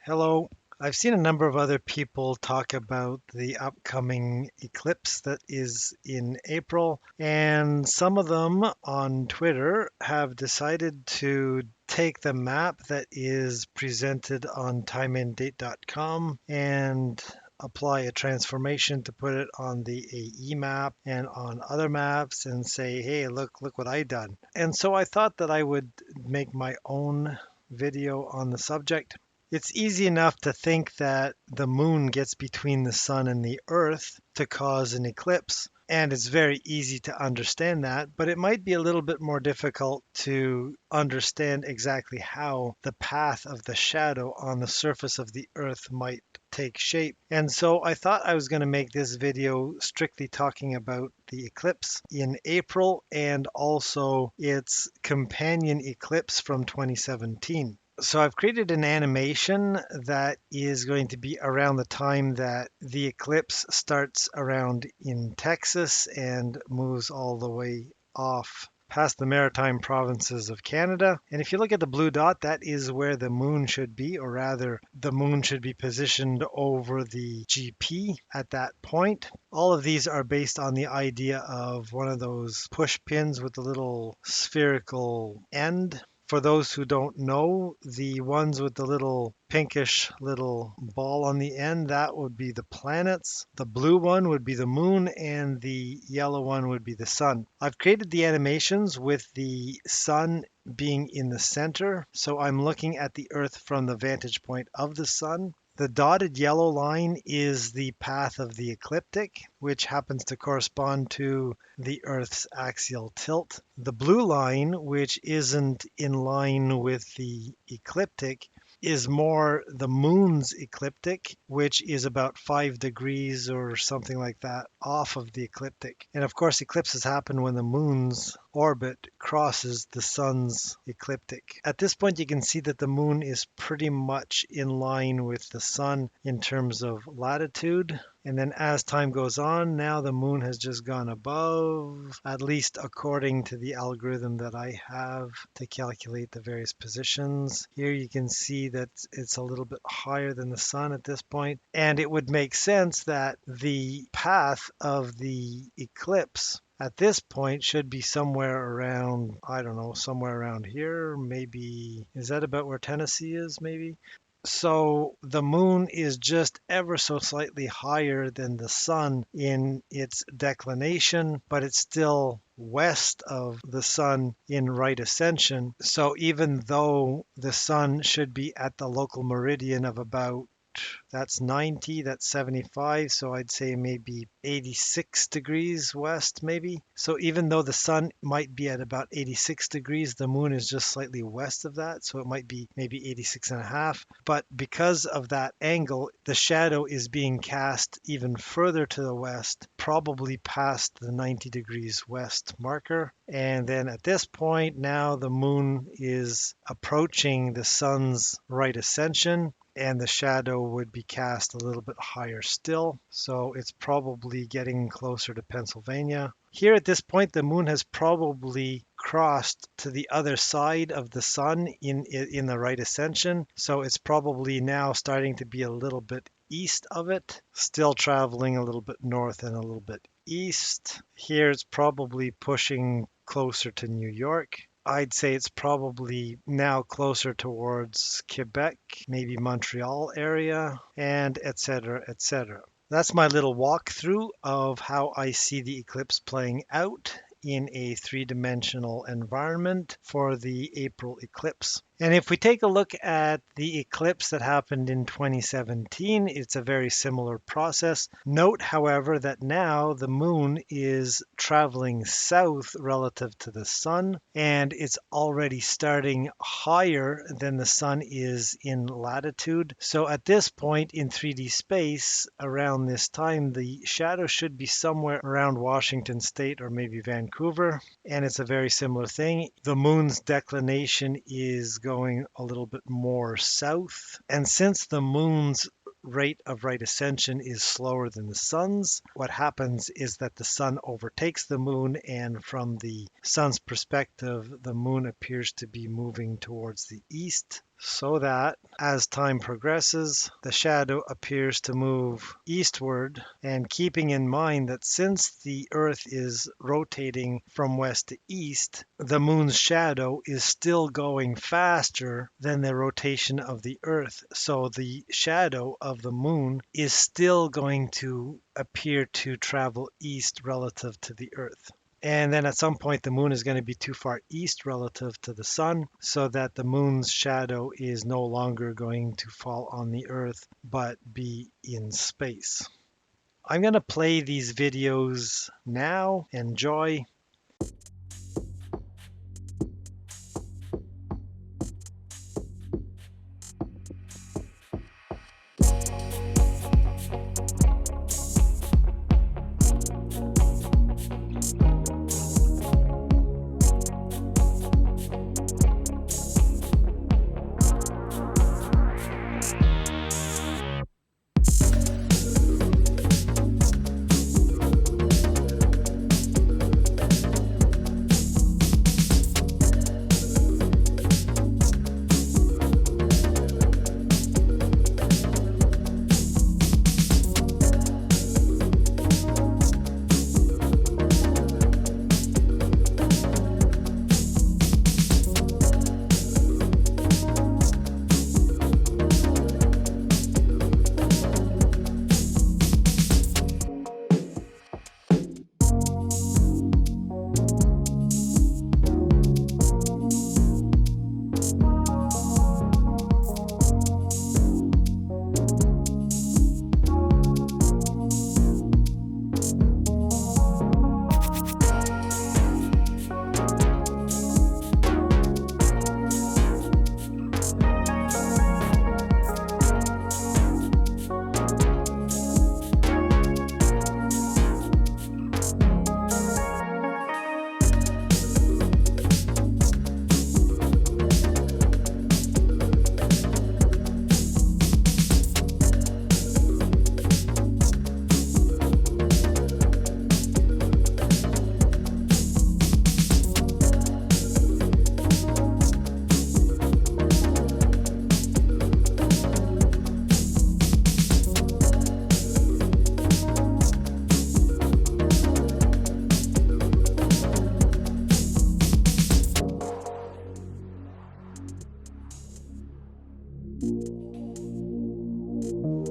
Hello. I've seen a number of other people talk about the upcoming eclipse that is in April, and some of them on Twitter have decided to take the map that is presented on timeanddate.com and apply a transformation to put it on the AE map and on other maps and say, hey, look what I done. And so I thought that I would make my own video on the subject. It's easy enough to think that the moon gets between the sun and the earth to cause an eclipse, and it's very easy to understand that, but it might be a little bit more difficult to understand exactly how the path of the shadow on the surface of the earth might take shape. And so I thought I was going to make this video strictly talking about the eclipse in April and also its companion eclipse from 2017. So I've created an animation that is going to be around the time that the eclipse starts around in Texas and moves all the way off past the maritime provinces of Canada. And if you look at the blue dot, that is where the moon should be, or rather, the moon should be positioned over the GP at that point. All of these are based on the idea of one of those push pins with the little spherical end. For those who don't know, the ones with the little pinkish little ball on the end, that would be the planets. The blue one would be the moon, and the yellow one would be the sun. I've created the animations with the sun being in the center, so I'm looking at the Earth from the vantage point of the sun. The dotted yellow line is the path of the ecliptic, which happens to correspond to the Earth's axial tilt. The blue line, which isn't in line with the ecliptic, is more the moon's ecliptic, which is about 5 degrees or something like that off of the ecliptic. And of course, eclipses happen when the moon's orbit crosses the sun's ecliptic. At this point, you can see that the moon is pretty much in line with the sun in terms of latitude. And then as time goes on, now the moon has just gone above, at least according to the algorithm that I have to calculate the various positions. Here you can see that it's a little bit higher than the sun at this point. And it would make sense that the path of the eclipse at this point should be somewhere around, I don't know, somewhere around here. Maybe, is that about where Tennessee is, maybe? So the moon is just ever so slightly higher than the sun in its declination, but it's still west of the sun in right ascension. So even though the sun should be at the local meridian of about, that's 90, that's 75, so I'd say maybe 86 degrees west, maybe. So even though the sun might be at about 86 degrees, the moon is just slightly west of that, so it might be maybe 86 and a half. But because of that angle, the shadow is being cast even further to the west, probably past the 90 degrees west marker. And then at this point, now the moon is approaching the sun's right ascension, and the shadow would be cast a little bit higher still. So it's probably getting closer to Pennsylvania. Here at this point, the moon has probably crossed to the other side of the sun in the right ascension. So it's probably now starting to be a little bit east of it, still traveling a little bit north and a little bit east. Here it's probably pushing closer to New York. I'd say it's probably now closer towards Quebec, maybe Montreal area, and etc., etc. That's my little walkthrough of how I see the eclipse playing out in a three-dimensional environment for the April eclipse. And if we take a look at the eclipse that happened in 2017, it's a very similar process. Note, however, that now the moon is traveling south relative to the sun, and it's already starting higher than the sun is in latitude. So at this point in 3D space, around this time, the shadow should be somewhere around Washington State or maybe Vancouver, and it's a very similar thing. The moon's declination is going a little bit more south. And since the moon's rate of right ascension is slower than the sun's, what happens is that the sun overtakes the moon, and from the sun's perspective, the moon appears to be moving towards the east. so that as time progresses, the shadow appears to move eastward, and keeping in mind that since the Earth is rotating from west to east, the moon's shadow is still going faster than the rotation of the Earth. So the shadow of the moon is still going to appear to travel east relative to the Earth. And then at some point, the moon is going to be too far east relative to the sun, so that the moon's shadow is no longer going to fall on the earth, but be in space. I'm going to play these videos now. Enjoy.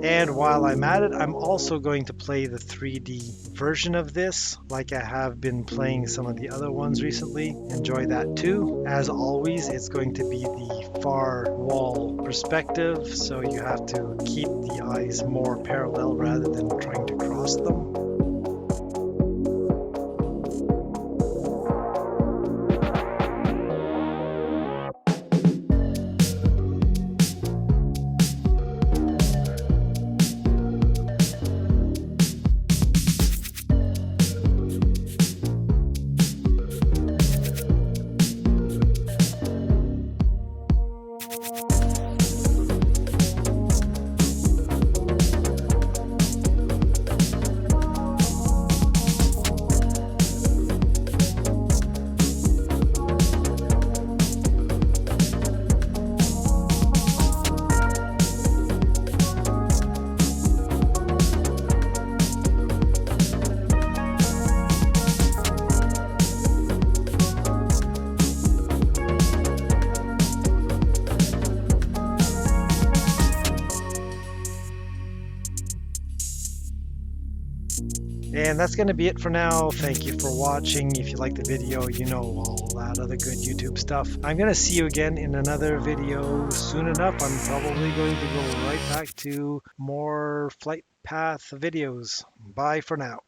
And while I'm at it, I'm also going to play the 3D version of this, like I have been playing some of the other ones recently. Enjoy that too. As always, it's going to be the far wall perspective, so you have to keep the eyes more parallel rather than trying to cross them. And that's going to be it for now. Thank you for watching. If you like the video, you know all that other good YouTube stuff. I'm going to see you again in another video soon enough. I'm probably going to go right back to more flight path videos. Bye for now.